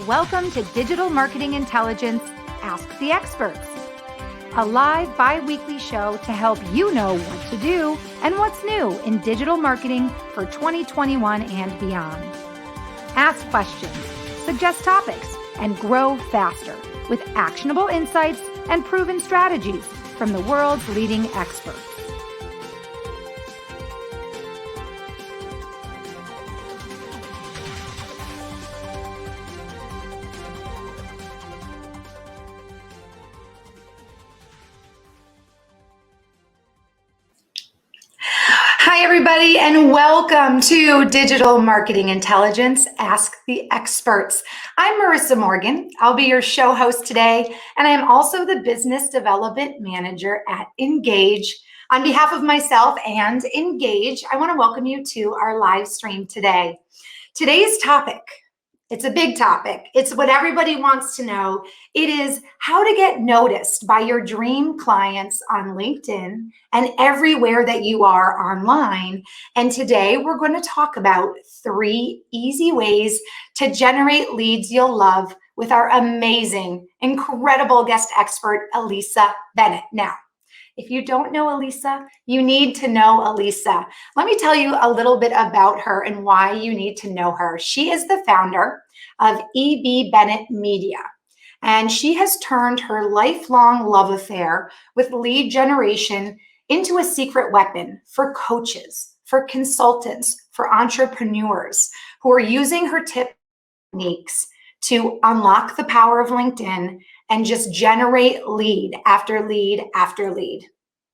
Welcome to Digital Marketing Intelligence, Ask the Experts, a live bi-weekly show to help you know what to do and what's new in digital marketing for 2021 and beyond. Ask questions, suggest topics, and grow faster with actionable insights and proven strategies from the world's leading experts. Hi, everybody, and welcome to Digital Marketing Intelligence, Ask the Experts. I'm Marissa Morgan. I'll be your show host today, and I am also the Business Development Manager at Engage. On behalf of myself and Engage, I want to welcome you to our live stream today. Today's topic, it's a big topic. It's what everybody wants to know. It is how to get noticed by your dream clients on LinkedIn and everywhere that you are online. And today we're going to talk about 3 easy ways to generate leads you'll love with our amazing, incredible guest expert, Elisa Bennett. Now, if you don't know Elisa, you need to know Elisa. Let me tell you a little bit about her and why you need to know her. She is the founder of Bennett Media, and she has turned her lifelong love affair with lead generation into a secret weapon for coaches, for consultants, for entrepreneurs who are using her techniques to unlock the power of LinkedIn and just generate lead after lead after lead.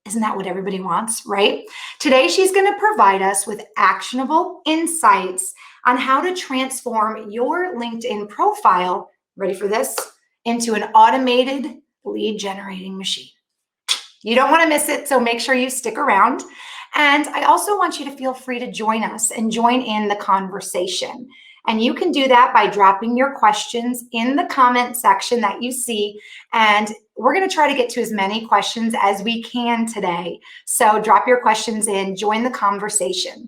Isn't that what everybody wants, right? Today, she's going to provide us with actionable insights on how to transform your LinkedIn profile, ready for this, into an automated lead generating machine. You don't want to miss it, so make sure you stick around. And I also want you to feel free to join us and join in the conversation. And you can do that by dropping your questions in the comment section that you see. And we're going to try to get to as many questions as we can today. So drop your questions in, join the conversation.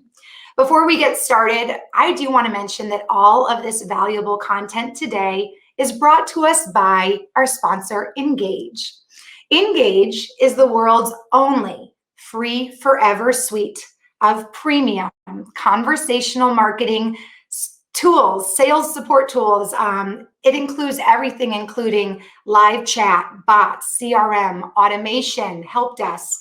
Before we get started, I do want to mention that all of this valuable content today is brought to us by our sponsor, Engage. Engage is the world's only free forever suite of premium conversational marketing tools, sales support tools. It includes everything, including live chat, bots, CRM, automation, help desk.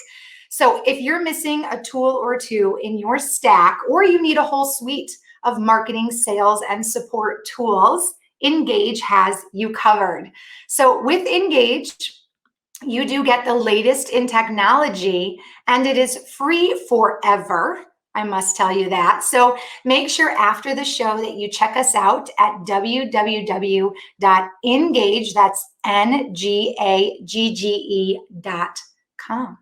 So if you're missing a tool or two in your stack, or you need a whole suite of marketing, sales, and support tools, Engage has you covered. So with Engage, you do get the latest in technology, and it is free forever. I must tell you that. So make sure after the show that you check us out at www.engage, that's NGAGGE.com.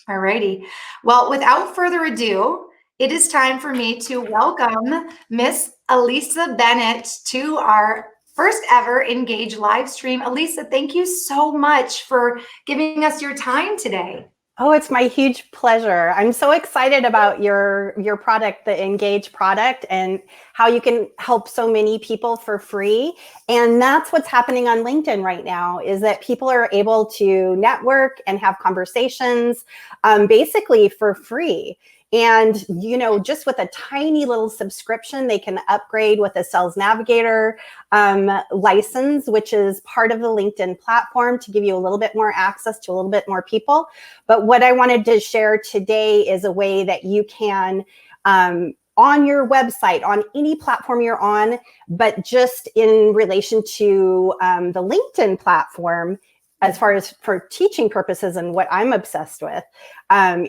All righty. Well, without further ado, it is time for me to welcome Miss Elisa Bennett to our first ever Engage live stream. Elisa, thank you so much for giving us your time today. Oh, it's my huge pleasure. I'm so excited about your product, the Engage product, and how you can help so many people for free. And that's what's happening on LinkedIn right now, is that people are able to network and have conversations basically for free. And, you know, just with a tiny little subscription, they can upgrade with a Sales Navigator license, which is part of the LinkedIn platform, to give you a little bit more access to a little bit more people. But what I wanted to share today is a way that you can, on your website, on any platform you're on, but just in relation to the LinkedIn platform, as far as for teaching purposes and what I'm obsessed with,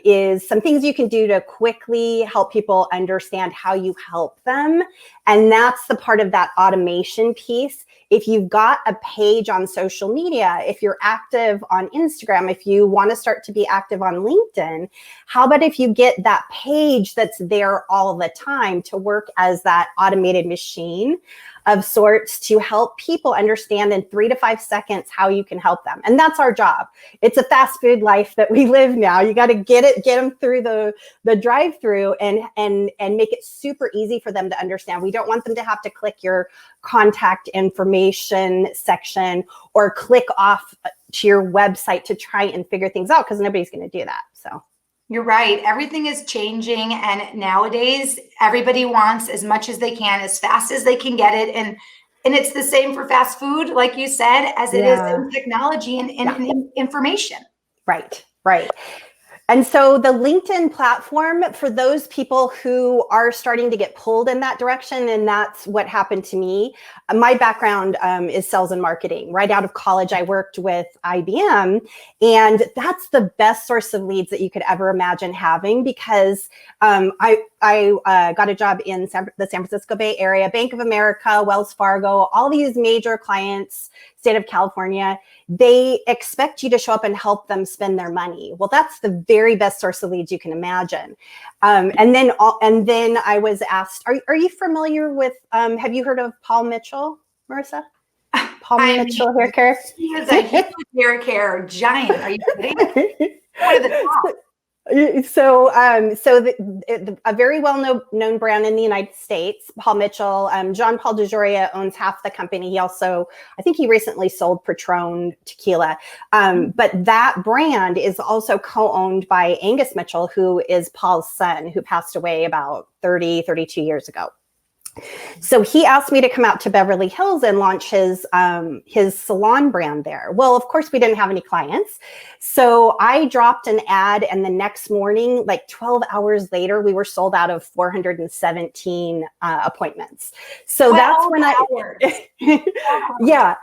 is some things you can do to quickly help people understand how you help them. And that's the part of that automation piece. If you've got a page on social media, if you're active on Instagram, if you want to start to be active on LinkedIn, how about if you get that page that's there all the time to work as that automated machine of sorts to help people understand in 3 to 5 seconds how you can help them. And that's our job. It's a fast food life that we live now. You got got to get them through the drive-through and make it super easy for them to understand. We don't want them to have to click your contact information section or click off to your website to try and figure things out, because nobody's going to do that. So you're right. Everything is changing. And nowadays, everybody wants as much as they can, as fast as they can get it. And it's the same for fast food, like you said, as it is in technology and in information. Right. And so the LinkedIn platform, for those people who are starting to get pulled in that direction, and that's what happened to me. My background is sales and marketing. Right out of college, I worked with IBM, and that's the best source of leads that you could ever imagine having, because I got a job in the San Francisco Bay Area, Bank of America, Wells Fargo, all these major clients, state of California. They expect you to show up and help them spend their money. Well, that's the very best source of leads you can imagine. And then I was asked, are you familiar with, have you heard of Paul Mitchell, Marissa? Paul Mitchell hair care? He is a huge hair care giant. Are you kidding? One of the top. So a very well-known brand in the United States, Paul Mitchell. John Paul DeJoria owns half the company. He also, I think he recently sold Patron tequila. But that brand is also co-owned by Angus Mitchell, who is Paul's son, who passed away about 32 years ago. So he asked me to come out to Beverly Hills and launch his salon brand there. Well, of course, we didn't have any clients. So I dropped an ad, and the next morning, like 12 hours later, we were sold out of 417 appointments. So that's when yeah.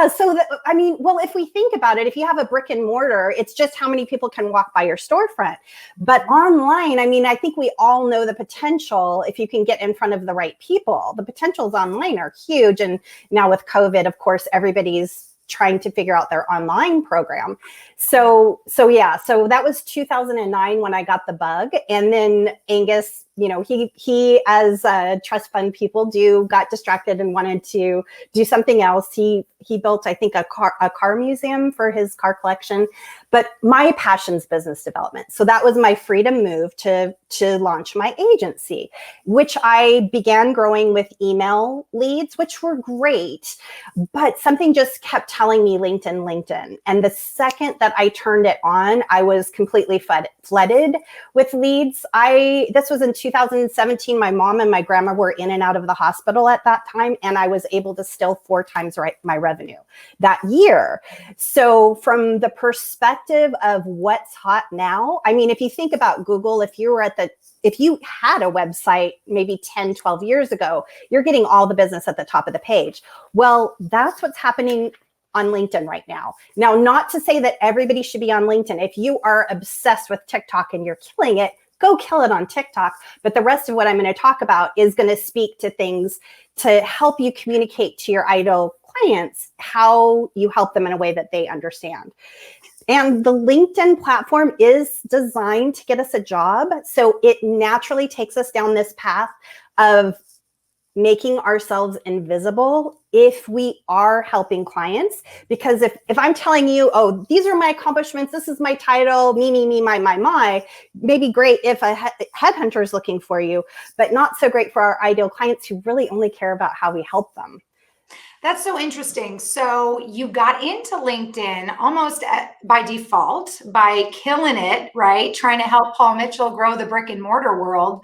So well, if we think about it, if you have a brick and mortar, it's just how many people can walk by your storefront. But online, I think we all know the potential if you can get in front of the right people. The potentials online are huge. And now with COVID, of course, everybody's trying to figure out their online program. So that was 2009 when I got the bug. And then Angus, he as trust fund people do, got distracted and wanted to do something else. He built, I think, a car museum for his car collection. But my passion's business development. So that was my freedom move to launch my agency, which I began growing with email leads, which were great. But something just kept telling me LinkedIn. And the second that I turned it on, I was completely flooded with leads. This was in 2017. My mom and my grandma were in and out of the hospital at that time, and I was able to still 4 times my revenue that year. So from the perspective of what's hot now, if you think about Google, if you had a website maybe 10, 12 years ago, you're getting all the business at the top of the page. Well, that's what's happening on LinkedIn right now. Now, not to say that everybody should be on LinkedIn. If you are obsessed with TikTok and you're killing it, go kill it on TikTok. But the rest of what I'm going to talk about is going to speak to things to help you communicate to your ideal clients how you help them in a way that they understand. And the LinkedIn platform is designed to get us a job. So it naturally takes us down this path of making ourselves invisible if we are helping clients. Because if I'm telling you, oh, these are my accomplishments, this is my title, me, my, maybe great if a headhunter is looking for you, but not so great for our ideal clients who really only care about how we help them. That's so interesting. So you got into LinkedIn almost by default, by killing it, right? Trying to help Paul Mitchell grow the brick and mortar world.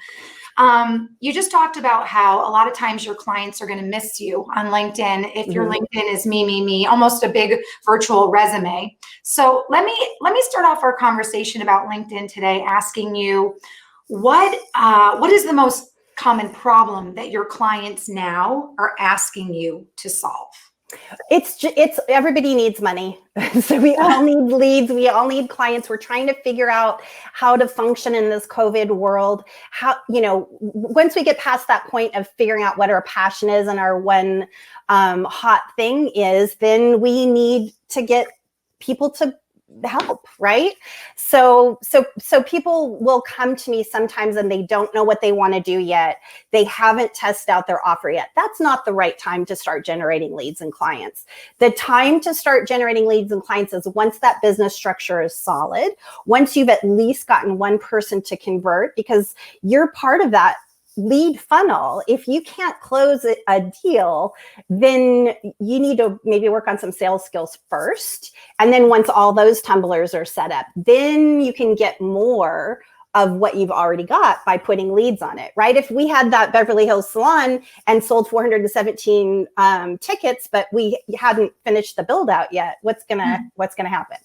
You just talked about how a lot of times your clients are going to miss you on LinkedIn if your LinkedIn is me, almost a big virtual resume. So let me start off our conversation about LinkedIn today, asking you what is the most common problem that your clients now are asking you to solve? It's everybody needs money. So we all need leads. We all need clients. We're trying to figure out how to function in this COVID world. Once we get past that point of figuring out what our passion is and our one hot thing is, then we need to get people to help, right? So people will come to me sometimes and they don't know what they want to do yet. They haven't tested out their offer yet. That's not the right time to start generating leads and clients. The time to start generating leads and clients is once that business structure is solid, once you've at least gotten one person to convert, because you're part of that lead funnel. If you can't close a deal, then you need to maybe work on some sales skills first. And then once all those tumblers are set up, then you can get more of what you've already got by putting leads on it, right? If we had that Beverly Hills salon and sold 417 tickets, but we hadn't finished the build out yet, what's gonna happen?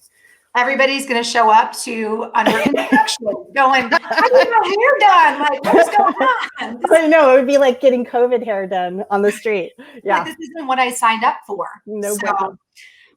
Everybody's going to show up to under construction going, I need my hair done. Like, what's going on? I know, it would be like getting COVID hair done on the street. Yeah. Like, this isn't what I signed up for. No.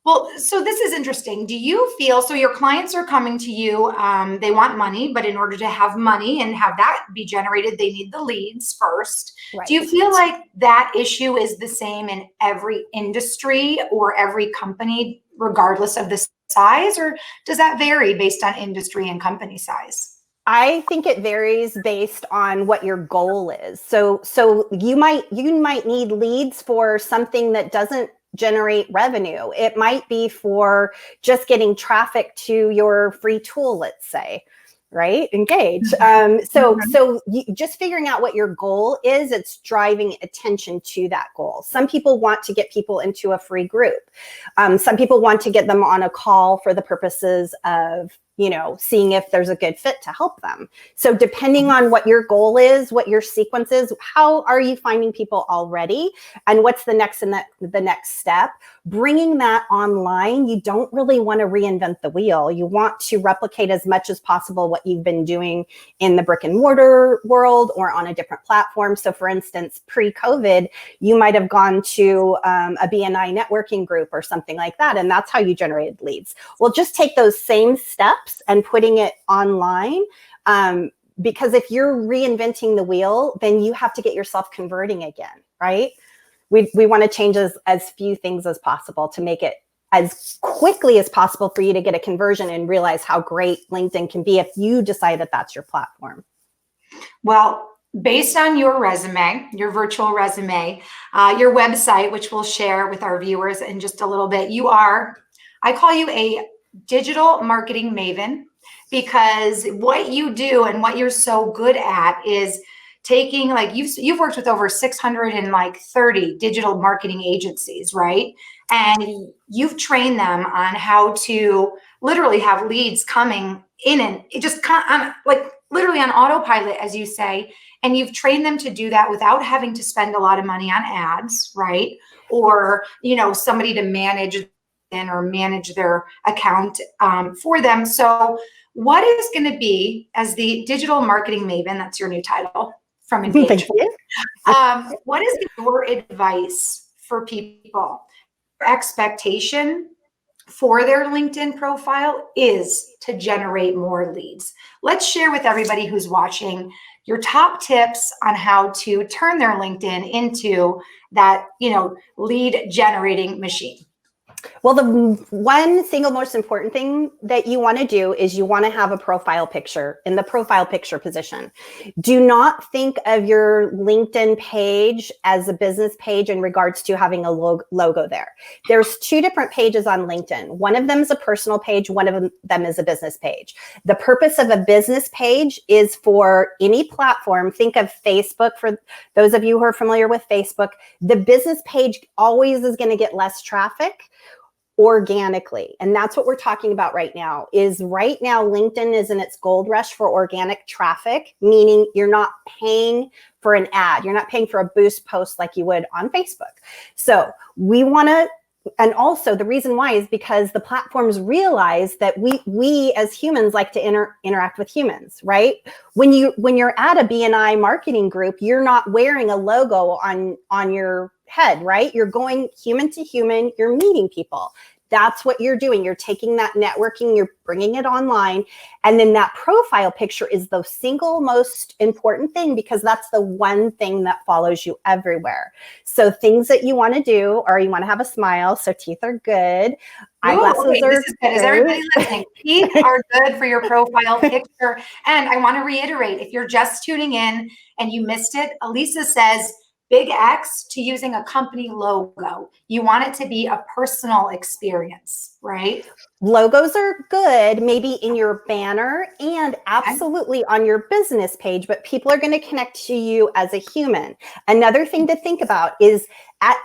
Well, so this is interesting. Do you feel, so your clients are coming to you, they want money, but in order to have money and have that be generated, they need the leads first. Right. Do you feel like that issue is the same in every industry or every company, regardless of the size, or does that vary based on industry and company size? I think it varies based on what your goal is. So you might need leads for something that doesn't generate revenue. It might be for just getting traffic to your free tool, let's say, right? Engage. So you, just figuring out what your goal is, it's driving attention to that goal. Some people want to get people into a free group. Some people want to get them on a call for the purposes of, seeing if there's a good fit to help them. So depending on what your goal is, what your sequence is, how are you finding people already? And what's the next step? Bringing that online, you don't really want to reinvent the wheel. You want to replicate as much as possible what you've been doing in the brick and mortar world or on a different platform. So for instance, pre-COVID, you might have gone to a BNI networking group or something like that. And that's how you generated leads. Well, just take those same steps and putting it online. Because if you're reinventing the wheel, then you have to get yourself converting again, right? We want to change as few things as possible to make it as quickly as possible for you to get a conversion and realize how great LinkedIn can be if you decide that that's your platform. Well, based on your resume, your virtual resume, your website, which we'll share with our viewers in just a little bit, I call you a digital marketing maven, because what you do and what you're so good at is taking, like, you've worked with over 630 digital marketing agencies, right? And you've trained them on how to literally have leads coming in and it just literally on autopilot, as you say. And you've trained them to do that without having to spend a lot of money on ads, right? Or, somebody to manage their account for them. So what is going to be, as the digital marketing maven, that's your new title from Engage. Thank you. What is your advice for people? Expectation for their LinkedIn profile is to generate more leads. Let's share with everybody who's watching your top tips on how to turn their LinkedIn into that, lead generating machine. Well, the one single most important thing that you want to do is you want to have a profile picture in the profile picture position. Do not think of your LinkedIn page as a business page in regards to having a logo there. There's two different pages on LinkedIn. One of them is a personal page. One of them is a business page. The purpose of a business page is for any platform. Think of Facebook. For those of you who are familiar with Facebook, the business page always is going to get less traffic organically. And that's what we're talking about right now. Right now, LinkedIn is in its gold rush for organic traffic, meaning you're not paying for an ad. You're not paying for a boost post like you would on Facebook. So we want to, and also the reason why is because the platforms realize that we as humans like to interact with humans, right? When you're at a BNI marketing group, you're not wearing a logo on your head, right? You're going human to human, you're meeting people. that's what you're doing. You're taking that networking, you're bringing it online. And then that profile picture is the single most important thing, because that's the one thing that follows you everywhere. So things that you want to do, or you want to have a smile. So teeth are good. Eyeglasses okay, are this is good. Is everybody listening? Teeth are good for your profile picture. And I want to reiterate, if you're just tuning in and you missed it, Elisa says big X to using a company logo. You want it to be a personal experience, right? Logos are good, maybe in your banner and absolutely on your business page, but people are going to connect to you as a human. Another thing to think about is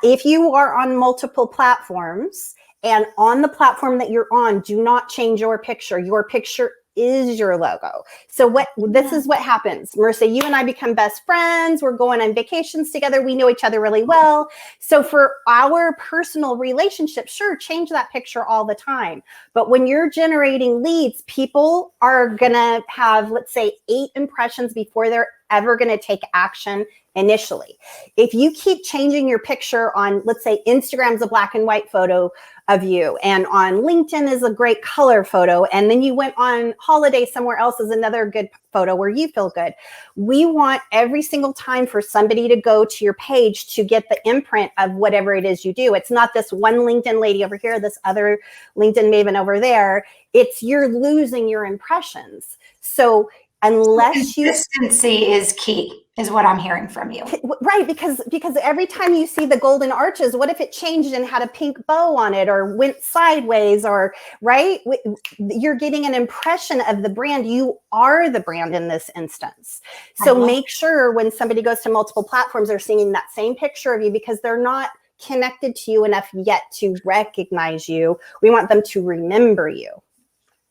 if you are on multiple platforms, and on the platform that you're on, do not change your picture. Your picture is your logo. So this is what happens. Marissa, you and I become best friends. We're going on vacations together. We know each other really well. So for our personal relationship, sure, change that picture all the time. But when you're generating leads, people are going to have, let's say, 8 impressions before they're ever going to take action initially. If you keep changing your picture on, let's say, Instagram's a black and white photo of you, and on LinkedIn is a great color photo, and then you went on holiday somewhere else is another good photo where you feel good. We want every single time for somebody to go to your page to get the imprint of whatever it is you do. It's not this one LinkedIn lady over here, this other LinkedIn maven over there. It's you're losing your impressions. So unless consistency is key, is what I'm hearing from you. Right, because every time you see the golden arches, what if it changed and had a pink bow on it, or went sideways, or right? You're getting an impression of the brand. You are the brand in this instance. So make sure when somebody goes to multiple platforms, they're seeing that same picture of you, because they're not connected to you enough yet to recognize you. We want them to remember you.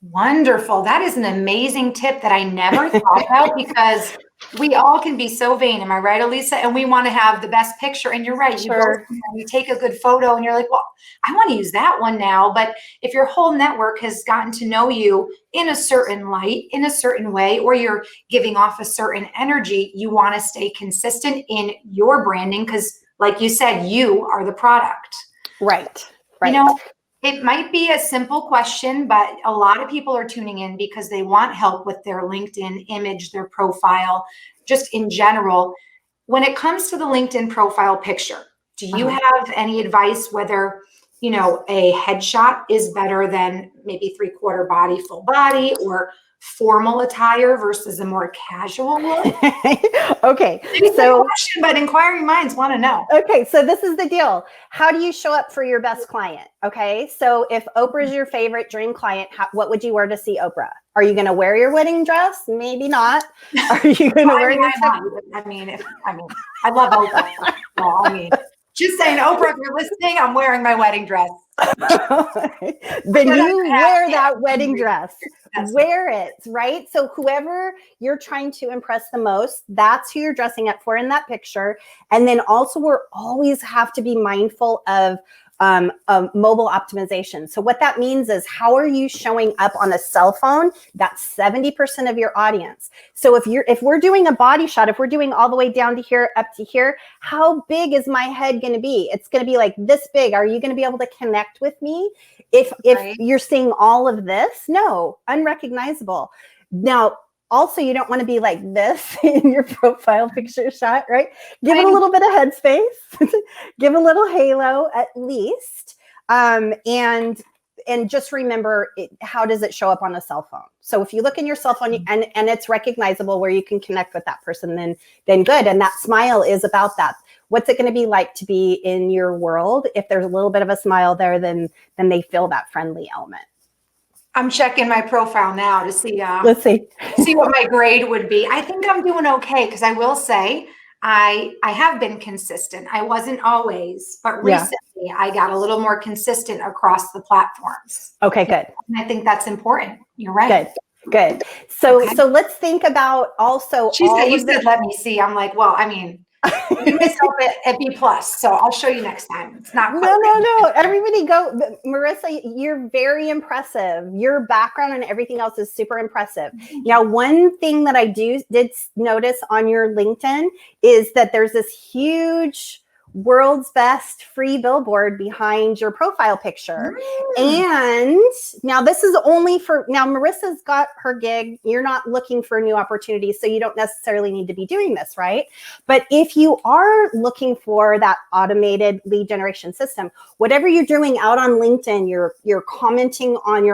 Wonderful. That is an amazing tip that I never thought about, because we all can be so vain. Am I right, Elisa? And we want to have the best picture. And you're right. You go somewhere, you take a good photo and you're like, well, I want to use that one now. But if your whole network has gotten to know you in a certain light, in a certain way, or you're giving off a certain energy, you want to stay consistent in your branding, because like you said, you are the product. Right. You know, it might be a simple question, but a lot of people are tuning in because they want help with their LinkedIn image, their profile, just in general. When it comes to the LinkedIn profile picture, do you have any advice whether, you know, a headshot is better than maybe 3/4 body, full body, or formal attire versus a more casual look? Okay. So, question, but inquiring minds want to know. Okay. So this is the deal. How do you show up for your best client? Okay. So if Oprah is your favorite dream client, what would you wear to see Oprah? Are you going to wear your wedding dress? Maybe not. Are you going to wear your I mean, I love Oprah. Well, I mean, just saying, Oprah, if you're listening, I'm wearing my wedding dress. Then you wear that wedding dress. Wear it, right? So whoever you're trying to impress the most, that's who you're dressing up for in that picture. And then also, we're always have to be mindful of mobile optimization. So what that means is, how are you showing up on a cell phone? That's 70% of your audience. So if we're doing a body shot, if we're doing all the way down to here, up to here, how big is my head going to be? It's going to be like this big. Are you going to be able to connect with me? If you're seeing all of this, no, unrecognizable. Now, also, you don't want to be like this in your profile picture shot, right? Give it a little bit of headspace, give a little halo at least. And just remember, how does it show up on a cell phone? So if you look in your cell phone and it's recognizable where you can connect with that person, then good. And that smile is about that. What's it going to be like to be in your world? If there's a little bit of a smile there, then they feel that friendly element. I'm checking my profile now to see. Let's see what my grade would be. I think I'm doing okay, because I will say I have been consistent. I wasn't always, but recently I got a little more consistent across the platforms. Okay, good. And I think that's important. You're right. Good. So let's think about also. You said, let me see. I'm like, well, I mean, you myself at B+, so I'll show you next time. It's not no. Everybody go. Marissa, you're very impressive. Your background and everything else is super impressive. Now, one thing that I did notice on your LinkedIn is that there's this huge world's best free billboard behind your profile picture. And now this is only for, now Marissa's got her gig. You're not looking for new opportunities, so you don't necessarily need to be doing this, right? But if you are looking for that automated lead generation system, whatever you're doing out on LinkedIn, you're commenting on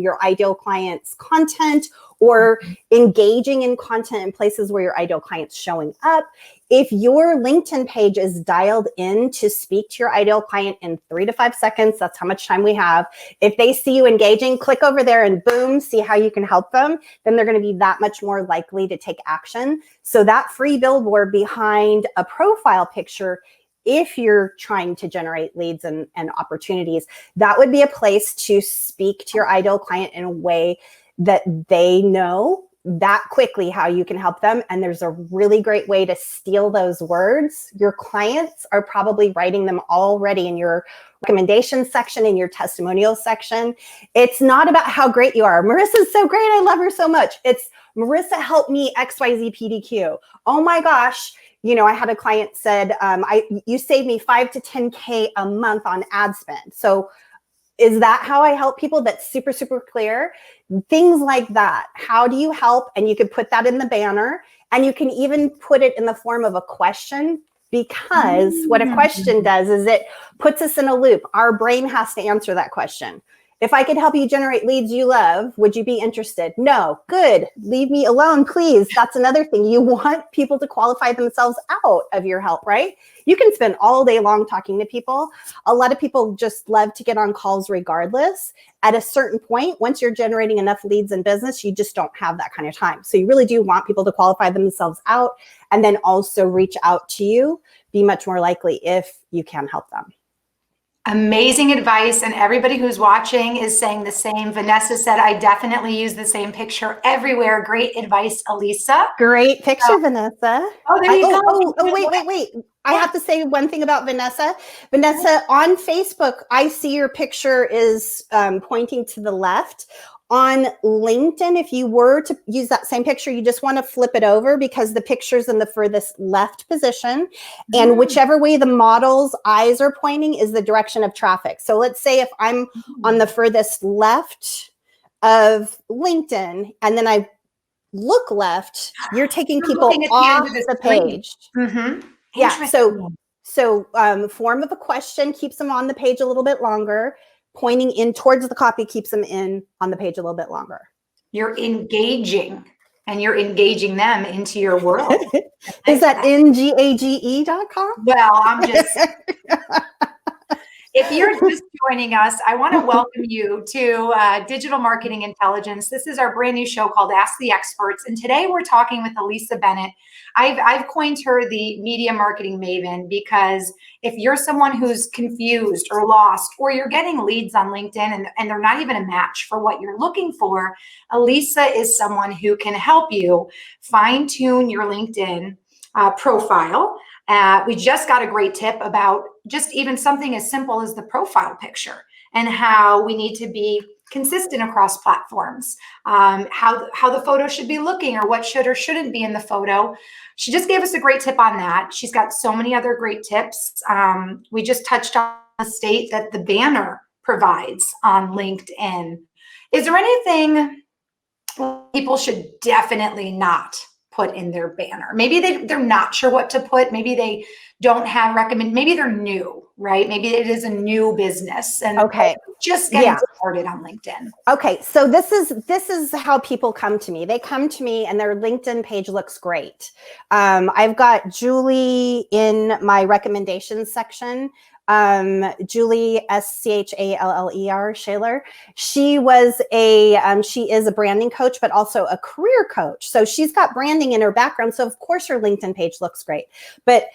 your ideal client's content, or engaging in content in places where your ideal client's showing up. If your LinkedIn page is dialed in to speak to your ideal client in 3 to 5 seconds, that's how much time we have. If they see you engaging, click over there and boom, see how you can help them, then they're going to be that much more likely to take action. So that free billboard behind a profile picture, if you're trying to generate leads and opportunities, that would be a place to speak to your ideal client in a way that they know that quickly how you can help them. And there's a really great way to steal those words. Your clients are probably writing them already in your recommendation section, in your testimonial section. It's not about how great you are. Marissa's so great. I love her so much. It's Marissa helped me XYZ PDQ. Oh my gosh. You know, I had a client said, you saved me 5 to 10K a month on ad spend. So is that how I help people? That's super, super clear. Things like that. How do you help? And you could put that in the banner, and you can even put it in the form of a question, because what a question does is it puts us in a loop. Our brain has to answer that question. If I could help you generate leads you love, would you be interested? No. Good. Leave me alone, please. That's another thing. You want people to qualify themselves out of your help, right? You can spend all day long talking to people. A lot of people just love to get on calls regardless. At a certain point, once you're generating enough leads in business, you just don't have that kind of time. So you really do want people to qualify themselves out, and then also reach out to you, be much more likely if you can help them. Amazing advice, and everybody who's watching is saying the same. Vanessa said, I definitely use the same picture everywhere. Great advice, Elisa. Great picture, Vanessa. Oh, there you go. Wait. I have to say one thing about Vanessa. Vanessa, on Facebook, I see your picture is pointing to the left. On LinkedIn, if you were to use that same picture, you just want to flip it over, because the picture's in the furthest left position. And whichever way the model's eyes are pointing is the direction of traffic. So let's say if I'm on the furthest left of LinkedIn, and then I look left, you're taking people off the page. Yeah. So form of a question keeps them on the page a little bit longer. Pointing in towards the copy keeps them in on the page a little bit longer. You're engaging, and you're engaging them into your world. Is that ngage.com? Well, I'm just... If you're just joining us, I want to welcome you to Digital Marketing Intelligence. This is our brand new show called Ask the Experts. And today we're talking with Elisa Bennett. I've coined her the media marketing maven, because if you're someone who's confused or lost, or you're getting leads on LinkedIn and they're not even a match for what you're looking for, Elisa is someone who can help you fine tune your LinkedIn profile. We just got a great tip about just even something as simple as the profile picture, and how we need to be consistent across platforms, how the photo should be looking, or what should or shouldn't be in the photo. She just gave us a great tip on that. She's got so many other great tips. We just touched on the state that the banner provides on LinkedIn. Is there anything people should definitely not put in their banner? Maybe they're not sure what to put. Maybe they don't have maybe they're new, right? Maybe it is a new business and just getting started on LinkedIn. Okay, so this is how people come to me. They come to me and their LinkedIn page looks great. I've got Julie in my recommendations section. Julie Schaller, Shaler. She was she is a branding coach, but also a career coach. So she's got branding in her background. So of course her LinkedIn page looks great, but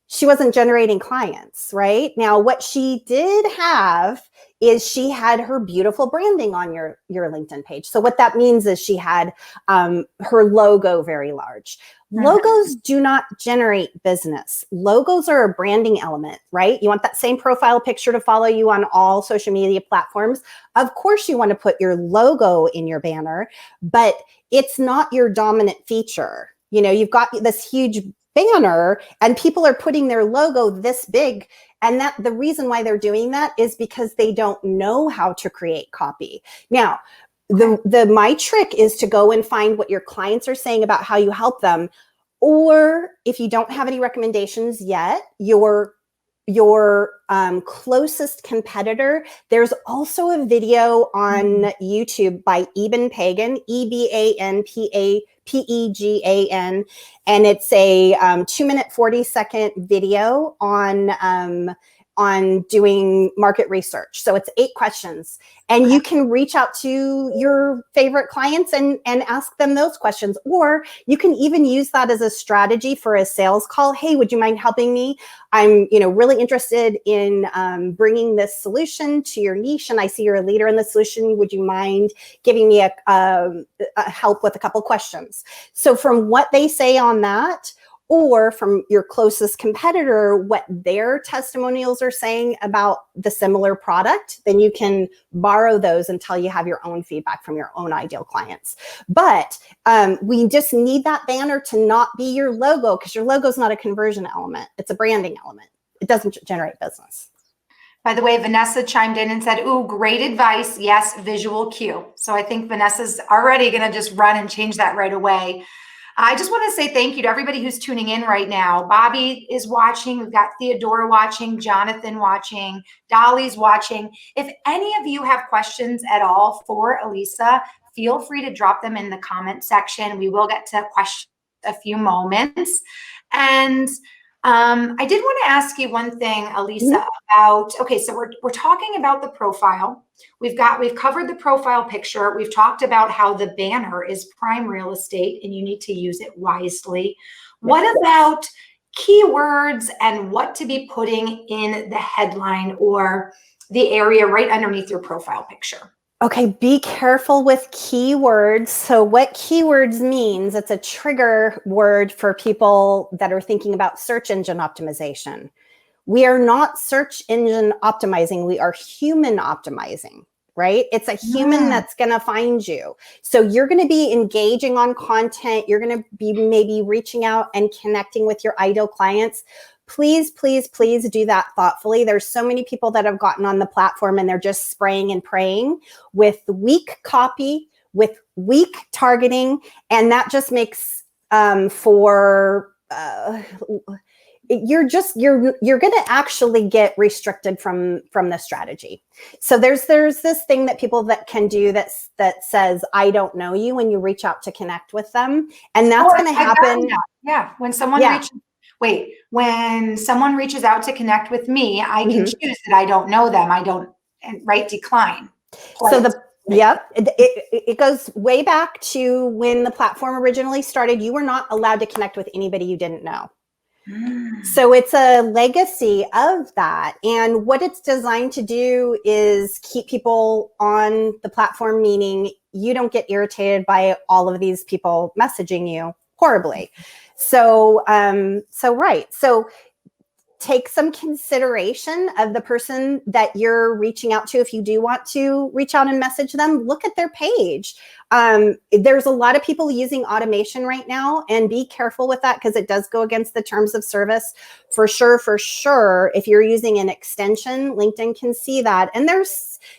she wasn't generating clients, right? Now, what she did have is she had her beautiful branding on your LinkedIn page. So what that means is she had her logo very large. Logos do not generate business. Logos are a branding element, right? You want that same profile picture to follow you on all social media platforms. Of course, you want to put your logo in your banner, but it's not your dominant feature. You know, you've got this huge banner and people are putting their logo this big. And that the reason why they're doing that is because they don't know how to create copy. Now, my trick is to go and find what your clients are saying about how you help them. Or if you don't have any recommendations yet, your closest competitor, there's also a video on YouTube by Eben Pagan, EBANPEGAN, and it's a 2-minute 40-second video on doing market research. So it's 8 questions, and you can reach out to your favorite clients and ask them those questions. Or you can even use that as a strategy for a sales call. Hey, would you mind helping me? I'm, really interested in bringing this solution to your niche, and I see you're a leader in the solution. Would you mind giving me a help with a couple questions? So from what they say on that, or from your closest competitor, what their testimonials are saying about the similar product, then you can borrow those until you have your own feedback from your own ideal clients. But we just need that banner to not be your logo, because your logo is not a conversion element. It's a branding element. It doesn't generate business. By the way, Vanessa chimed in and said, ooh, great advice. Yes, visual cue. So I think Vanessa's already going to just run and change that right away. I just want to say thank you to everybody who's tuning in right now. Bobby is watching. We've got Theodora watching, Jonathan watching, Dolly's watching. If any of you have questions at all for Elisa, feel free to drop them in the comment section. We will get to questions in a few moments. And I did want to ask you one thing, Elisa, about, okay, so we're talking about the profile. We've covered the profile picture. We've talked about how the banner is prime real estate and you need to use it wisely. What about keywords and what to be putting in the headline or the area right underneath your profile picture? Okay, be careful with keywords. So what keywords means, it's a trigger word for people that are thinking about search engine optimization. We are not search engine optimizing. We are human optimizing, right? It's a human that's going to find you. So you're going to be engaging on content. You're going to be maybe reaching out and connecting with your ideal clients. Please, please, please do that thoughtfully. There's so many people that have gotten on the platform and they're just spraying and praying with weak copy, with weak targeting, and that just makes you're going to actually get restricted from the strategy. So there's this thing that people that can do that says, I don't know you, when you reach out to connect with them, and that's going to happen. Yeah, when someone reaches out to connect with me, I can choose that I don't know them. I don't, right? Decline. So it goes way back to when the platform originally started. You were not allowed to connect with anybody you didn't know. So it's a legacy of that. And what it's designed to do is keep people on the platform, meaning you don't get irritated by all of these people messaging you horribly. So take some consideration of the person that you're reaching out to. If you do want to reach out and message them, look at their page. There's a lot of people using automation right now, and be careful with that because it does go against the terms of service for sure. If you're using an extension, LinkedIn can see that. And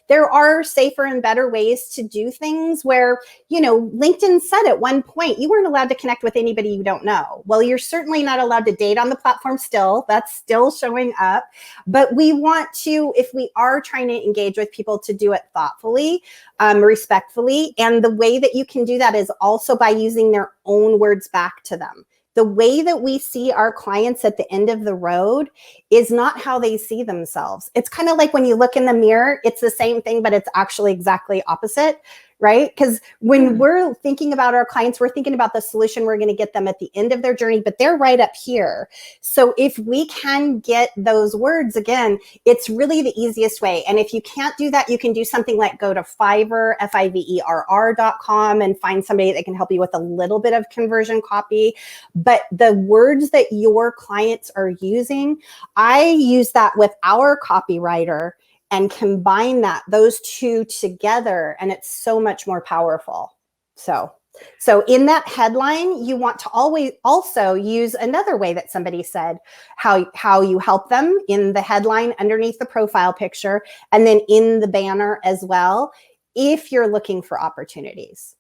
there are safer and better ways to do things where, LinkedIn said at one point, you weren't allowed to connect with anybody you don't know. Well, you're certainly not allowed to date on the platform still. That's still showing up. But we want to, if we are trying to engage with people, to do it thoughtfully, respectfully. And the way that you can do that is also by using their own words back to them. The way that we see our clients at the end of the road is not how they see themselves. It's kind of like when you look in the mirror, it's the same thing, but it's actually exactly opposite, right? Because when we're thinking about our clients, we're thinking about the solution we're going to get them at the end of their journey, but they're right up here. So if we can get those words, again, it's really the easiest way. And if you can't do that, you can do something like go to Fiverr, Fiverr.com, and find somebody that can help you with a little bit of conversion copy. But the words that your clients are using, I use that with our copywriter and combine those two together, and it's so much more powerful. So So in that headline, you want to always also use another way that somebody said how you help them in the headline underneath the profile picture, and then in the banner as well, if you're looking for opportunities.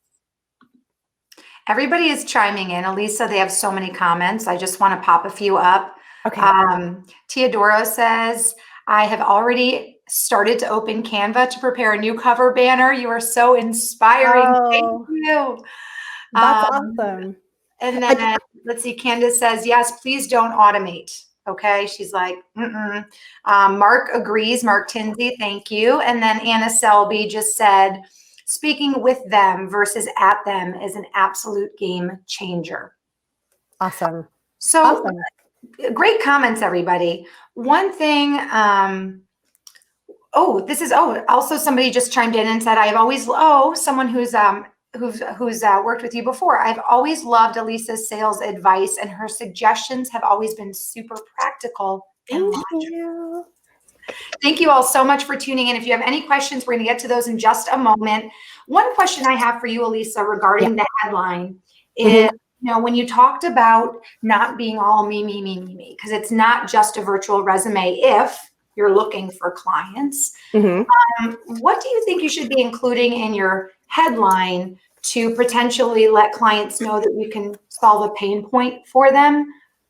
Everybody is chiming in. Elisa, they have so many comments. I just want to pop a few up. Okay. Teodoro says, I have already started to open Canva to prepare a new cover banner. You are so inspiring. Oh, thank you. that's awesome. And then let's see, Candace says, yes, please don't automate. Okay. She's like, mm-mm. Mark agrees. Mark Tinsey, thank you. And then Anna Selby just said, speaking with them versus at them is an absolute game changer. Awesome. So awesome. Great comments, everybody. One thing, also somebody just chimed in and said, I've always, someone who's worked with you before. I've always loved Elisa's sales advice, and her suggestions have always been super practical. Thank you. Thank you all so much for tuning in. If you have any questions, we're going to get to those in just a moment. One question I have for you, Elisa, regarding the headline is, when you talked about not being all me, because it's not just a virtual resume if you're looking for clients. What do you think you should be including in your headline to potentially let clients know that you can solve a pain point for them?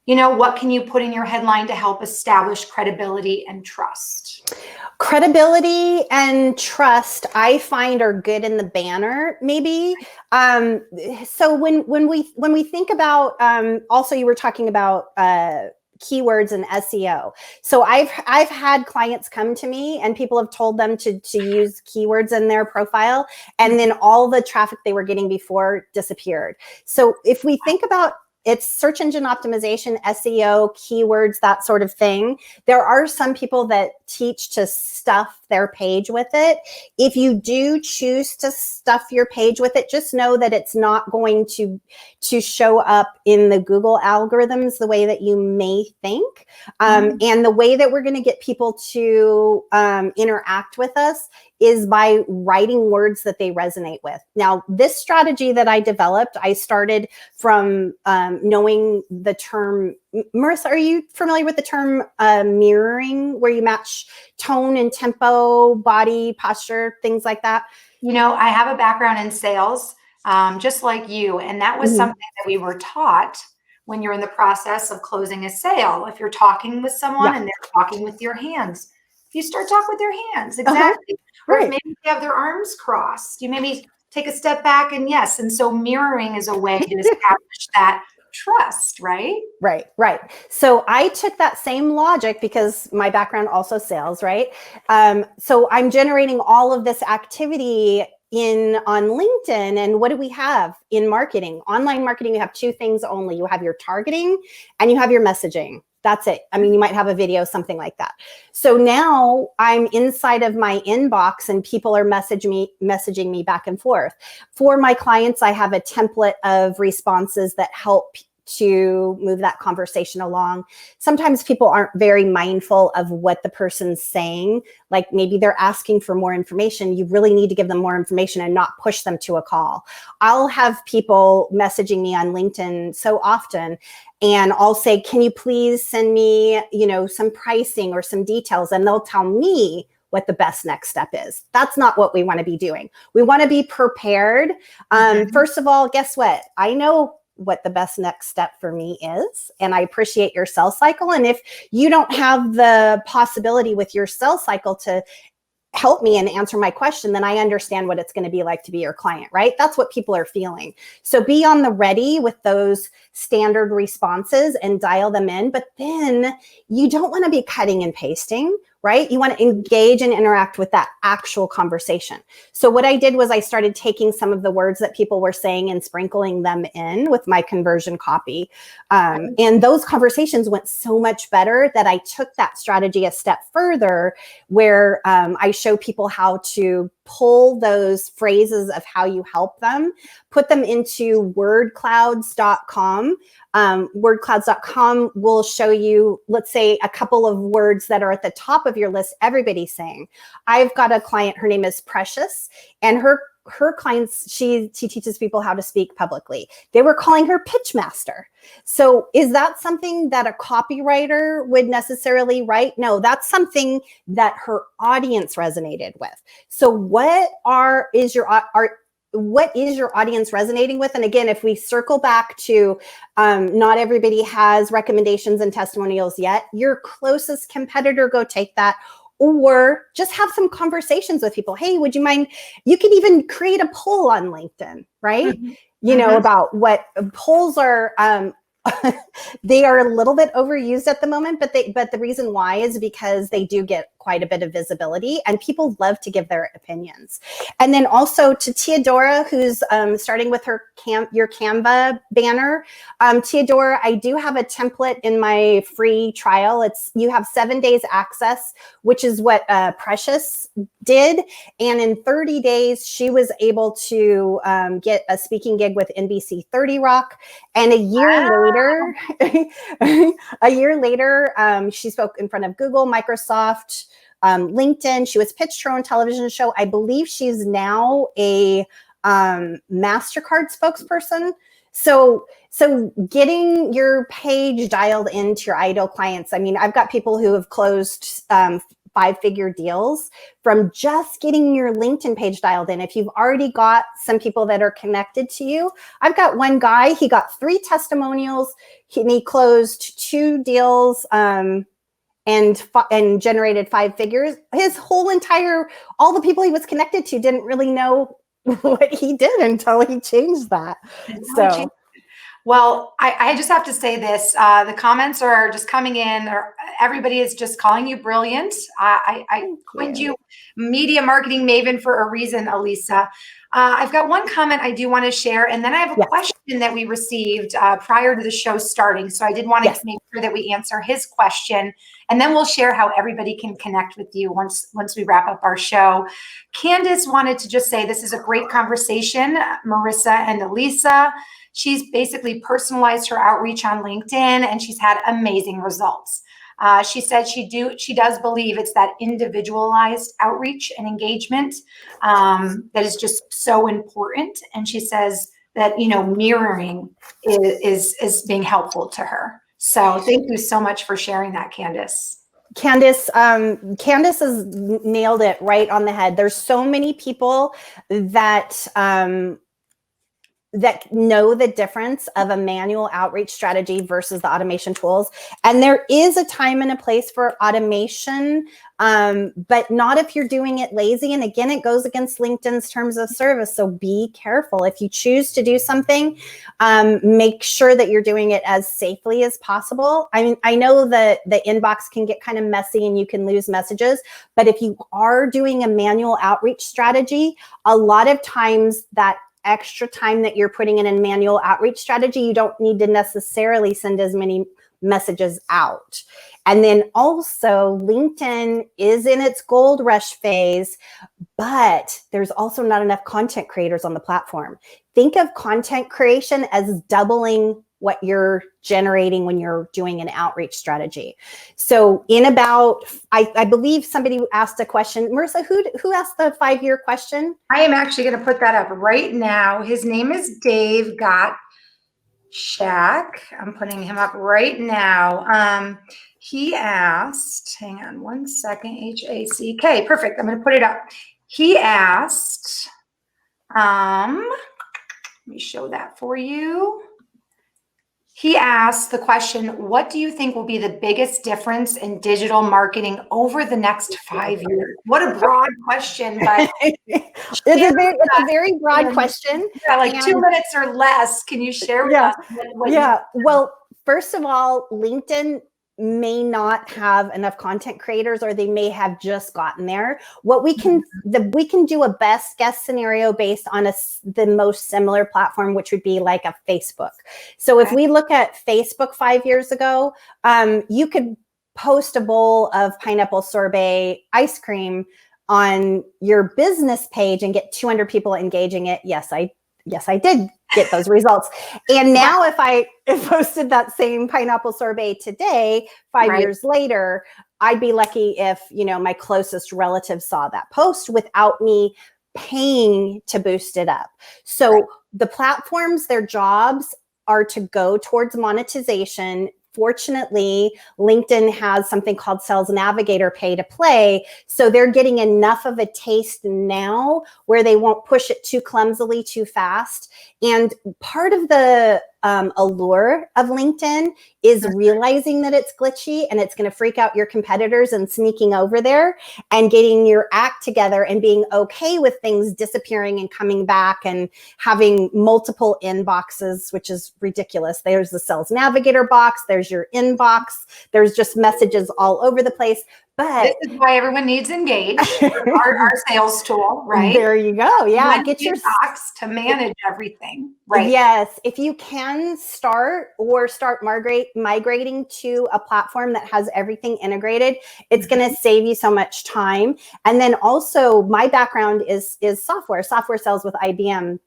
What can you put in your headline to help establish credibility and trust? Credibility and trust, I find, are good in the banner, maybe. So when we think about, also you were talking about keywords and SEO. So I've had clients come to me and people have told them to use keywords in their profile, and then all the traffic they were getting before disappeared. So if we think about it's search engine optimization, SEO, keywords, that sort of thing. There are some people that teach to stuff their page with it. If you do choose to stuff your page with it, just know that it's not going to show up in the Google algorithms the way that you may think. And the way that we're going to get people to interact with us is by writing words that they resonate with. Now, this strategy that I developed, I started from knowing the term. Marissa, are you familiar with the term mirroring, where you match tone and tempo, body, posture, things like that? I have a background in sales, just like you. And that was something that we were taught when you're in the process of closing a sale. If you're talking with someone and they're talking with your hands, you start talking with your hands. Exactly. Or if maybe they have their arms crossed, you maybe take a step back and yes. And so mirroring is a way to establish that trust, right? Right. So I took that same logic because my background also sales, right? So I'm generating all of this activity on LinkedIn. And what do we have in marketing? Online marketing, you have two things only. You have your targeting and you have your messaging. That's it. I mean, you might have a video, something like that. So now I'm inside of my inbox and people are messaging me back and forth. For my clients, I have a template of responses that help to move that conversation along. Sometimes people aren't very mindful of what the person's saying. Like maybe they're asking for more information. You really need to give them more information and not push them to a call. I'll have people messaging me on LinkedIn so often, and I'll say, can you please send me, some pricing or some details? And they'll tell me what the best next step is. That's not what we want to be doing. We want to be prepared. First of all, guess what? I know what the best next step for me is. And I appreciate your sales cycle. And if you don't have the possibility with your sales cycle to help me and answer my question, then I understand what it's going to be like to be your client, right? That's what people are feeling. So be on the ready with those standard responses and dial them in. But then you don't want to be cutting and pasting, right? You want to engage and interact with that actual conversation. So what I did was I started taking some of the words that people were saying and sprinkling them in with my conversion copy. And those conversations went so much better that I took that strategy a step further, where I show people how to pull those phrases of how you help them, put them into wordclouds.com. Wordclouds.com will show you, let's say, a couple of words that are at the top of your list. Everybody's saying. I've got a client, her name is Precious, and her her clients, she teaches people how to speak publicly. They were calling her pitch master. So is that something that a copywriter would necessarily write? No, that's something that her audience resonated with. So what is your audience resonating with? And again, if we circle back to not everybody has recommendations and testimonials yet, your closest competitor, go take that. Or just have some conversations with people. Hey, would you mind? You could even create a poll on LinkedIn, right? Mm-hmm. You know, about what polls are. They are a little bit overused at the moment, but the reason why is because they do get quite a bit of visibility and people love to give their opinions. And then also to Teodora, who's starting with your Canva banner. Teodora, I do have a template in my free trial. You have 7 days access, which is what Precious did. And in 30 days, she was able to get a speaking gig with NBC 30 Rock. And a year later, she spoke in front of Google, Microsoft, LinkedIn. She was pitched her own television show. I believe she's now a MasterCard spokesperson. So getting your page dialed into your ideal clients. I mean, I've got people who have closed 5-figure deals from just getting your LinkedIn page dialed in. If you've already got some people that are connected to you, I've got one guy, he got 3 testimonials, he closed 2 deals, and generated 5 figures. All the people he was connected to didn't really know what he did until he changed that. So. Well, I just have to say this, the comments are just coming in, or everybody is just calling you brilliant. I coined you media marketing maven for a reason, Elisa. I've got one comment I do want to share, and then I have a question that we received prior to the show starting. So I did want to make sure that we answer his question, and then we'll share how everybody can connect with you once we wrap up our show. Candace wanted to just say this is a great conversation, Marissa and Elisa. She's basically personalized her outreach on LinkedIn, and she's had amazing results. She said she does believe it's that individualized outreach and engagement that is just so important. And she says that, you know, mirroring is being helpful to her. So thank you so much for sharing that, Candace. Candace has nailed it right on the head. There's so many people that know the difference of a manual outreach strategy versus the automation tools. And there is a time and a place for automation, but not if you're doing it lazy. And again, it goes against LinkedIn's terms of service. So be careful. If you choose to do something, make sure that you're doing it as safely as possible. I mean, I know that the inbox can get kind of messy and you can lose messages, but if you are doing a manual outreach strategy, a lot of times that extra time that you're putting in a manual outreach strategy, you don't need to necessarily send as many messages out. And then also LinkedIn is in its gold rush phase, but there's also not enough content creators on the platform. Think of content creation as doubling what you're generating when you're doing an outreach strategy. So in about, I believe somebody asked a question. Marissa, who asked the 5-year question? I am actually going to put that up right now. His name is Dave Gottschalk. I'm putting him up right now. He asked, hang on one second, H-A-C-K. Perfect. I'm going to put it up. He asked, let me show that for you. He asked the question, what do you think will be the biggest difference in digital marketing over the next 5 years? What a broad question, but it's a very broad question. Yeah, like 2 minutes or less. Can you share with us? Well, first of all, LinkedIn may not have enough content creators, or they may have just gotten there. What we can do a best guess scenario based on the most similar platform, which would be like a Facebook. So if we look at Facebook 5 years ago, you could post a bowl of pineapple sorbet ice cream on your business page and get 200 people engaging it. Yes, I did get those results. And now if I posted that same pineapple sorbet today, 5 years later, I'd be lucky if, you know, my closest relative saw that post without me paying to boost it up. So the platforms, their jobs are to go towards monetization. Fortunately, LinkedIn has something called Sales Navigator Pay to Play. So they're getting enough of a taste now where they won't push it too clumsily, too fast. And part of the allure of LinkedIn is realizing that it's glitchy and it's going to freak out your competitors and sneaking over there and getting your act together and being okay with things disappearing and coming back and having multiple inboxes, which is ridiculous. There's the Sales Navigator box, there's your inbox, there's just messages all over the place. But this is why everyone needs Engage, our sales tool, right? There you go. Yeah, get your box to manage everything, right? Yes, if you can start migrating to a platform that has everything integrated, it's going to save you so much time. And then also, my background is software sales with IBM.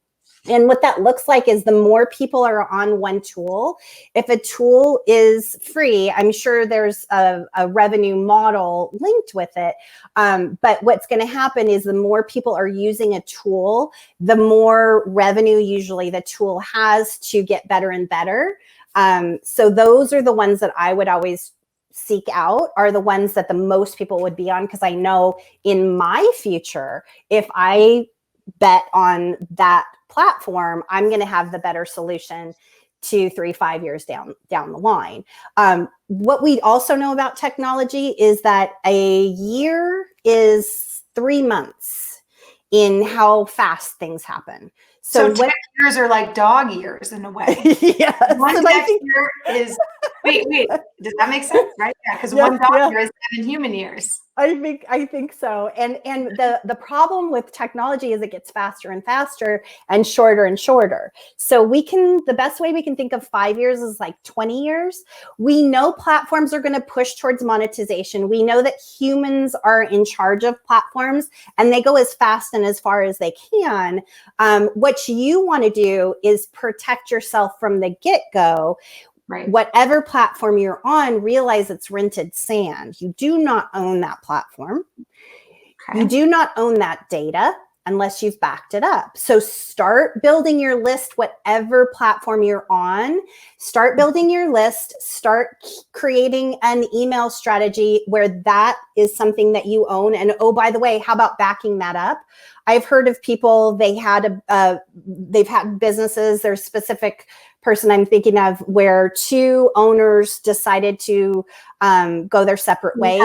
And what that looks like is the more people are on one tool, if a tool is free, I'm sure there's a revenue model linked with it. But what's going to happen is the more people are using a tool, the more revenue usually the tool has to get better and better. So those are the ones that I would always seek out, are the ones that the most people would be on, because I know in my future, if I bet on that platform, I'm going to have the better solution 2, 3, 5 years down the line. What we also know about technology is that a year is 3 months in how fast things happen. So tech years are like dog years in a way. Yes. One tech year is, wait, does that make sense, right? Yeah, because one dog year is 7 human years. I think so. And the problem with technology is it gets faster and faster and shorter. So the best way we can think of 5 years is like 20 years. We know platforms are going to push towards monetization. We know that humans are in charge of platforms and they go as fast and as far as they can. What you want to do is protect yourself from the get-go. Right. Whatever platform you're on, realize it's rented sand. You do not own that platform. Okay. You do not own that data unless you've backed it up. So start building your list, whatever platform you're on. Start building your list. Start creating an email strategy where that is something that you own. And oh, by the way, how about backing that up? I've heard of people, they've had businesses, there's specific person I'm thinking of where 2 owners decided to go their separate ways.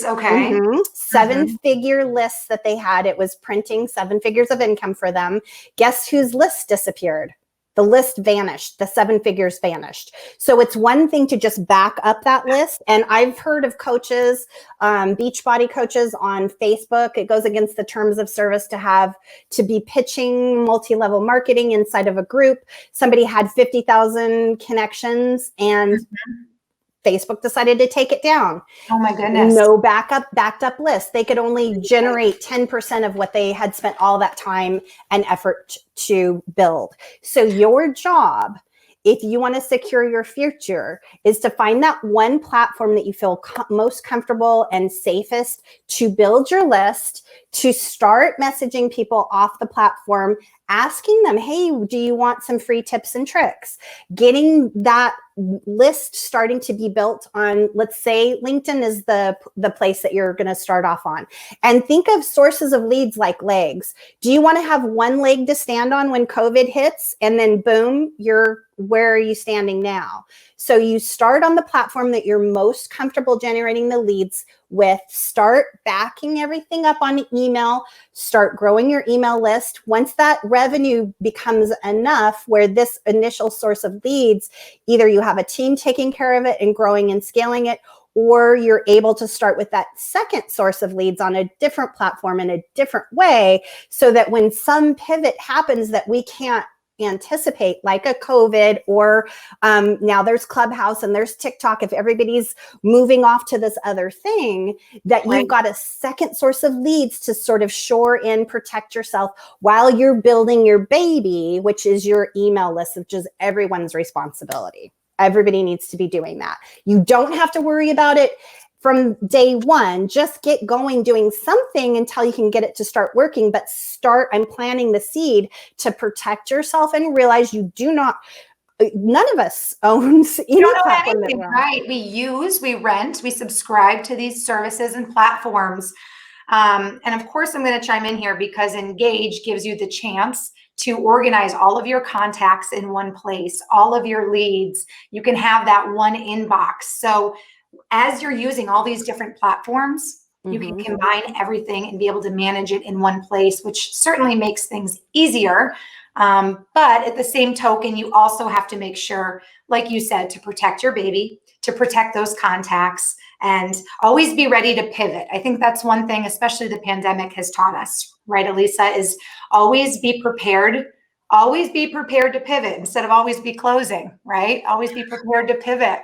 Okay. 7-figure lists that they had. It was printing 7 figures of income for them. Guess whose list disappeared? The list vanished. The 7 figures vanished. So it's one thing to just back up that list. And I've heard of coaches, Beachbody coaches on Facebook. It goes against the terms of service to be pitching multi-level marketing inside of a group. Somebody had 50,000 connections and Facebook decided to take it down. Oh my goodness. No backed up list. They could only generate 10% of what they had spent all that time and effort to build. So your job, if you want to secure your future, is to find that one platform that you feel most comfortable and safest to build your list, to start messaging people off the platform, asking them, hey, do you want some free tips and tricks? Getting that list starting to be built on, let's say LinkedIn is the place that you're going to start off on. And think of sources of leads like legs. Do you want to have one leg to stand on when COVID hits and then boom, where are you standing now? So you start on the platform that you're most comfortable generating the leads with, start backing everything up on email, start growing your email list. Once that revenue becomes enough where this initial source of leads, either you have a team taking care of it and growing and scaling it, or you're able to start with that second source of leads on a different platform in a different way, so that when some pivot happens that we can't anticipate, like a COVID, or now there's Clubhouse and there's TikTok, if everybody's moving off to this other thing, that you've got a second source of leads to sort of shore in, protect yourself while you're building your baby, which is your email list, which is everyone's responsibility. Everybody needs to be doing that. You don't have to worry about it from day one. Just get going doing something until you can get it to start working. But I'm planting the seed to protect yourself and realize none of us owns any don't know platform that anything, we're on. right? We rent, we subscribe to these services and platforms. And of course, I'm going to chime in here because Engage gives you the chance to organize all of your contacts in one place, all of your leads. You can have that one inbox. So as you're using all these different platforms, you can combine everything and be able to manage it in one place, which certainly makes things easier. But at the same token, you also have to make sure, like you said, to protect your baby, to protect those contacts, and always be ready to pivot. I think that's one thing, especially the pandemic has taught us, right, Elisa, is always be prepared. Always be prepared to pivot instead of always be closing, right? Always be prepared to pivot.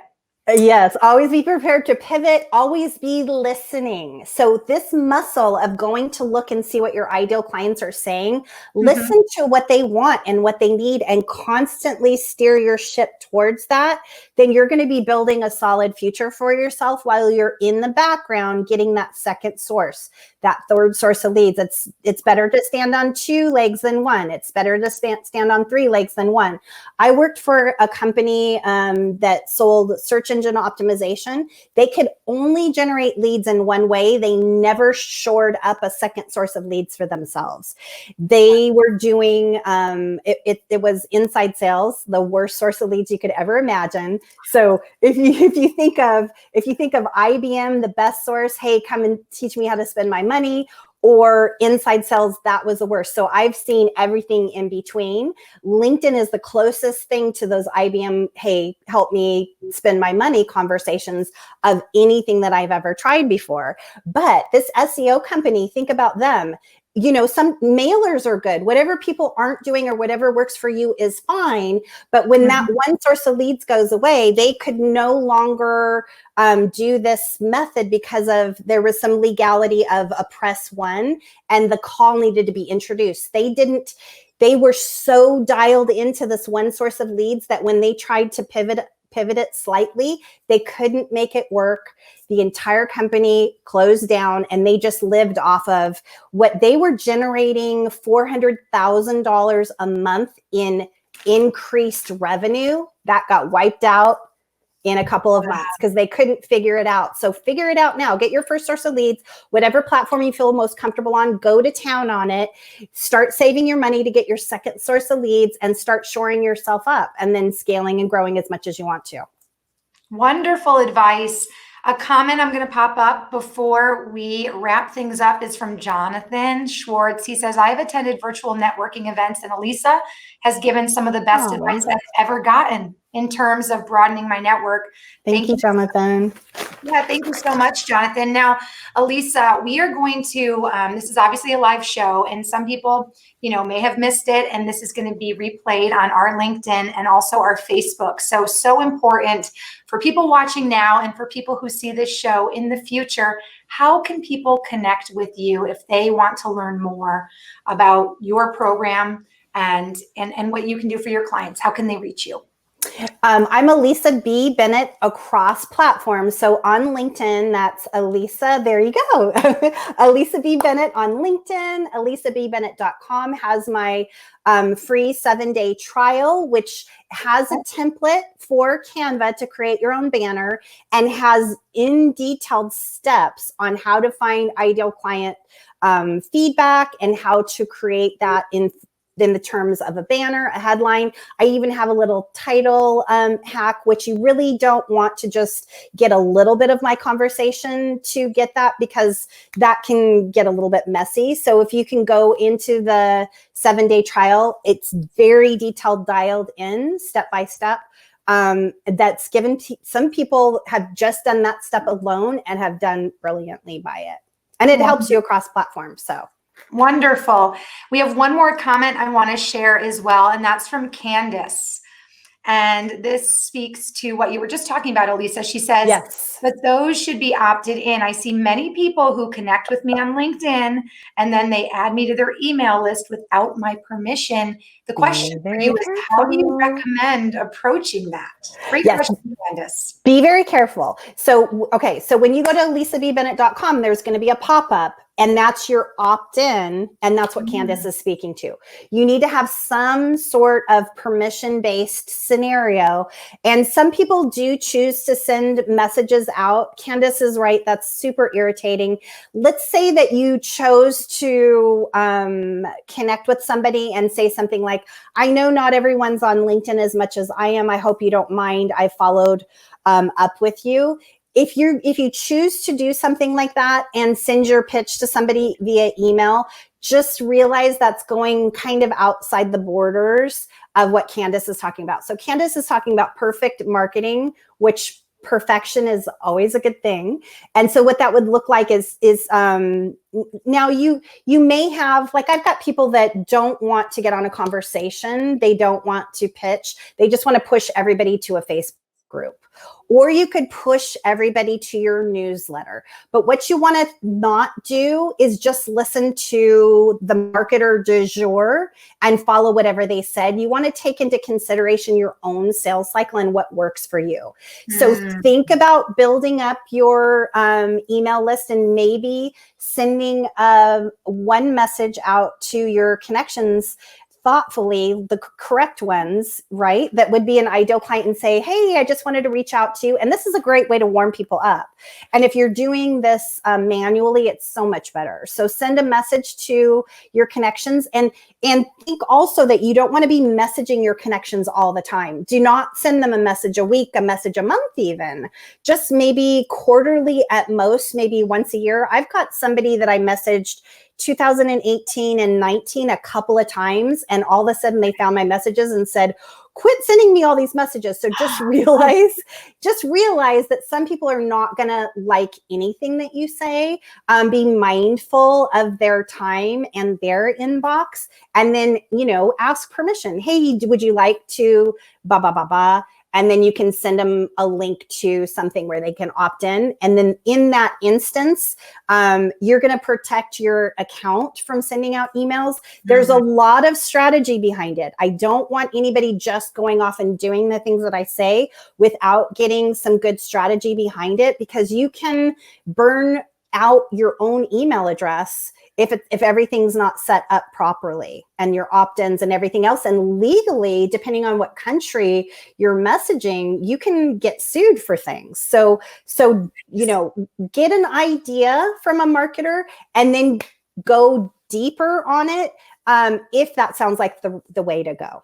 Yes, always be prepared to pivot, always be listening. So this muscle of going to look and see what your ideal clients are saying, listen to what they want and what they need and constantly steer your ship towards that, then you're going to be building a solid future for yourself while you're in the background getting that second source, that third source of leads. It's better to stand on 2 legs than one. It's better to stand on 3 legs than one. I worked for a company that sold search engine optimization. They could only generate leads in one way. They never shored up a second source of leads for themselves. They were doing, it was inside sales, the worst source of leads you could ever imagine. So if you think of IBM, the best source, hey, come and teach me how to spend my money, or inside sales, that was the worst. So I've seen everything in between. LinkedIn is the closest thing to those IBM, hey, help me spend my money conversations of anything that I've ever tried before. But this SEO company, think about them. You know, some mailers are good. Whatever people aren't doing or whatever works for you is fine. But when that one source of leads goes away, they could no longer do this method because there was some legality of a press one and the call needed to be introduced. They were so dialed into this one source of leads that when they tried to pivot it slightly, they couldn't make it work. The entire company closed down and they just lived off of what they were generating, $400,000 a month in increased revenue. That got wiped out in a couple of months because they couldn't figure it out. So figure it out now. Get your first source of leads, whatever platform you feel most comfortable on, go to town on it, start saving your money to get your second source of leads and start shoring yourself up and then scaling and growing as much as you want to. Wonderful advice. A comment I'm going to pop up before we wrap things up is from Jonathan Schwartz. He says, I've attended virtual networking events and Elisa has given some of the best advice I've ever gotten in terms of broadening my network. Thank you, Jonathan. Yeah, thank you so much, Jonathan. Now, Elisa, we are going to, this is obviously a live show and some people, may have missed it. And this is going to be replayed on our LinkedIn and also our Facebook. So important for people watching now and for people who see this show in the future. How can people connect with you if they want to learn more about your program and what you can do for your clients? How can they reach you? I'm Elisa B. Bennett across platforms. So on LinkedIn, that's Elisa. There you go. Elisa B. Bennett on LinkedIn. ElisaBBennett.com has my free 7-day trial, which has a template for Canva to create your own banner and has in detailed steps on how to find ideal client feedback and how to create that in the terms of a banner, a headline. I even have a little title hack, which you really don't want to just get a little bit of my conversation to get that, because that can get a little bit messy. So if you can go into the 7-day trial, it's very detailed, dialed in step by step. That's given some people have just done that step alone and have done brilliantly by it. And it helps you across platforms. So. Wonderful. We have one more comment I want to share as well, and that's from Candace. And this speaks to what you were just talking about, Elisa. She says, Yes. but those should be opted in. I see many people who connect with me on LinkedIn and then they add me to their email list without my permission. The question for you is, how do you recommend approaching that? Great question, Candace. Be very careful. So, okay, so when you go to elisabbennett.com, there's going to be a pop-up, and that's your opt-in, and that's what Candace is speaking to. You need to have some sort of permission-based scenario, and some people do choose to send messages out. Candace is right. That's super irritating. Let's say that you chose to connect with somebody and say something like, I know not everyone's on LinkedIn as much as I am. I hope you don't mind. I followed up with you. If you choose to do something like that and send your pitch to somebody via email, just realize that's going kind of outside the borders of what Candace is talking about. So Candace is talking about perfect marketing, which perfection is always a good thing. And so what that would look like is now you may have, like, I've got people that don't want to get on a conversation. They don't want to pitch. They just want to push everybody to a Facebook group. Or you could push everybody to your newsletter. But what you want to not do is just listen to the marketer du jour and follow whatever they said. You want to take into consideration your own sales cycle and what works for you. So think about building up your email list and maybe sending one message out to your connections thoughtfully, the correct ones, right? That would be an ideal client and say, hey, I just wanted to reach out to you. And this is a great way to warm people up. And if you're doing this manually, it's so much better. So send a message to your connections and think also that you don't want to be messaging your connections all the time. Do not send them a message a week, a message a month even. Just maybe quarterly at most, maybe once a year. I've got somebody that I messaged 2018 and 19 a couple of times, and all of a sudden they found my messages and said, quit sending me all these messages. So just realize that some people are not going to like anything that you say. Be mindful of their time and their inbox, and then, ask permission. Hey, would you like to blah, blah, blah, blah. And then you can send them a link to something where they can opt in. And then in that instance, you're going to protect your account from sending out emails. There's a lot of strategy behind it. I don't want anybody just going off and doing the things that I say without getting some good strategy behind it, because you can burn out your email email address if everything's not set up properly, and your opt-ins and everything else. And legally, depending on what country you're messaging, you can get sued for things. So get an idea from a marketer and then go deeper on it, if that sounds like the way to go.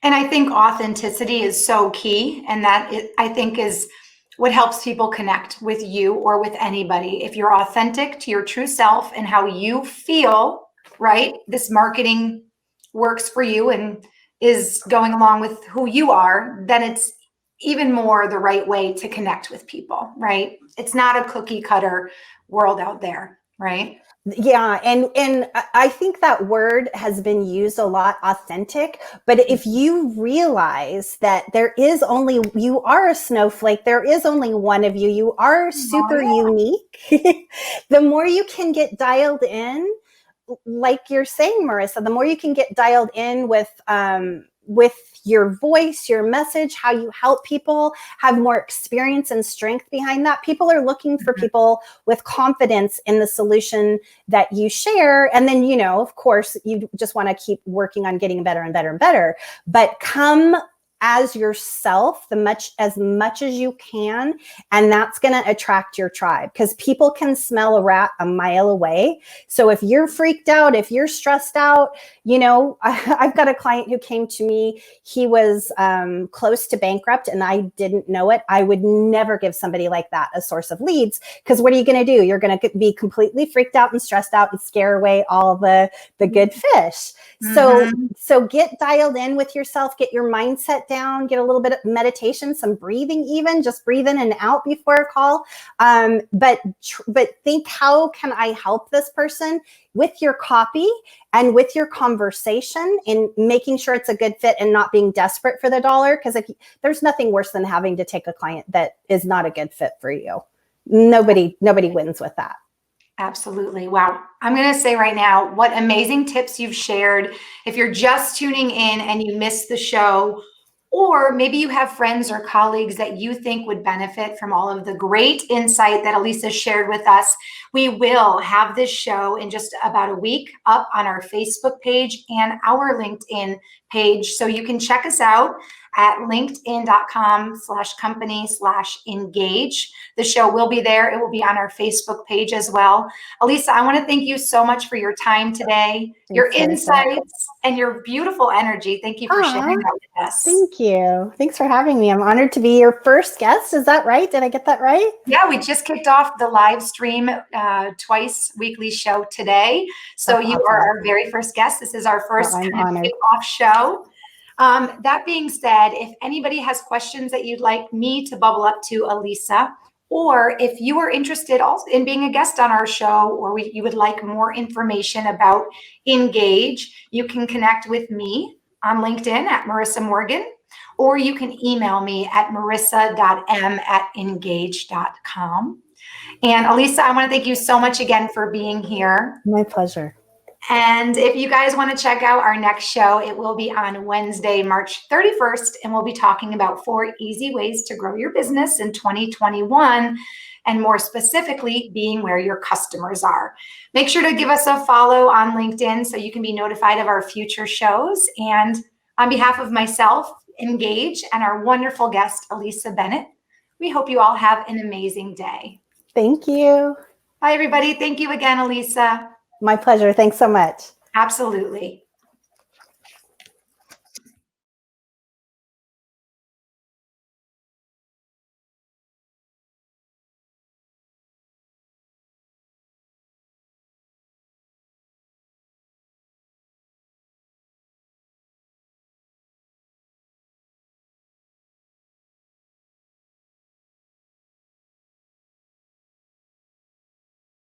And I think authenticity is so key, and I think is what helps people connect with you or with anybody. If you're authentic to your true self and how you feel, right, this marketing works for you and is going along with who you are, then it's even more the right way to connect with people, right? It's not a cookie cutter world out there, right? Yeah. And I think that word has been used a lot, authentic, but if you realize that you are a snowflake, there is only one of you, you are super unique, the more you can get dialed in, like you're saying, Marissa, the more you can get dialed in with your voice, your message, how you help people, have more experience and strength behind that. People are looking for people with confidence in the solution that you share. And then, of course, you just want to keep working on getting better and better and better. But come as yourself as much as you can, and that's going to attract your tribe, because people can smell a rat a mile away. So if you're freaked out, if you're stressed out, I've got a client who came to me. He was close to bankrupt, and I didn't know it. I would never give somebody like that a source of leads, because what are you going to do? You're going to be completely freaked out and stressed out and scare away all the good fish. So get dialed in with yourself, get your mindset down, get a little bit of meditation, some breathing, even just breathe in and out before a call. But think, how can I help this person with your copy and with your conversation, and making sure it's a good fit and not being desperate for the dollar? Because if there's nothing worse than having to take a client that is not a good fit for you. Nobody wins with that. Absolutely. Wow. I'm going to say right now, what amazing tips you've shared. If you're just tuning in and you missed the show, or maybe you have friends or colleagues that you think would benefit from all of the great insight that Elisa shared with us, we will have this show in just about a week up on our Facebook page and our LinkedIn page. So you can check us out at linkedin.com/company/engage. The show will be there. It will be on our Facebook page as well. Elisa, I want to thank you so much for your time today, your insights, and your beautiful energy. Thank you for sharing that with us. Thank you. Thanks for having me. I'm honored to be your first guest. Is that right? Did I get that right? Yeah, we just kicked off the live stream twice weekly show today. So That's you awesome. are our very first guest. This is our first I'm kind of honored. kickoff show. That being said, if anybody has questions that you'd like me to bubble up to Elisa, or if you are interested also in being a guest on our show, or you would like more information about Engage, you can connect with me on LinkedIn at Marissa Morgan, or you can email me at marissa.m@engage.com. And Elisa, I want to thank you so much again for being here. My pleasure. And if you guys want to check out our next show, it will be on Wednesday, March 31st, and we'll be talking about 4 easy ways to grow your business in 2021, and more specifically, being where your customers are. Make sure to give us a follow on LinkedIn so you can be notified of our future shows. And on behalf of myself, Engage, and our wonderful guest, Elisa Bennett, we hope you all have an amazing day. Thank you. Bye, everybody. Thank you again, Elisa. My pleasure. Thanks so much. Absolutely.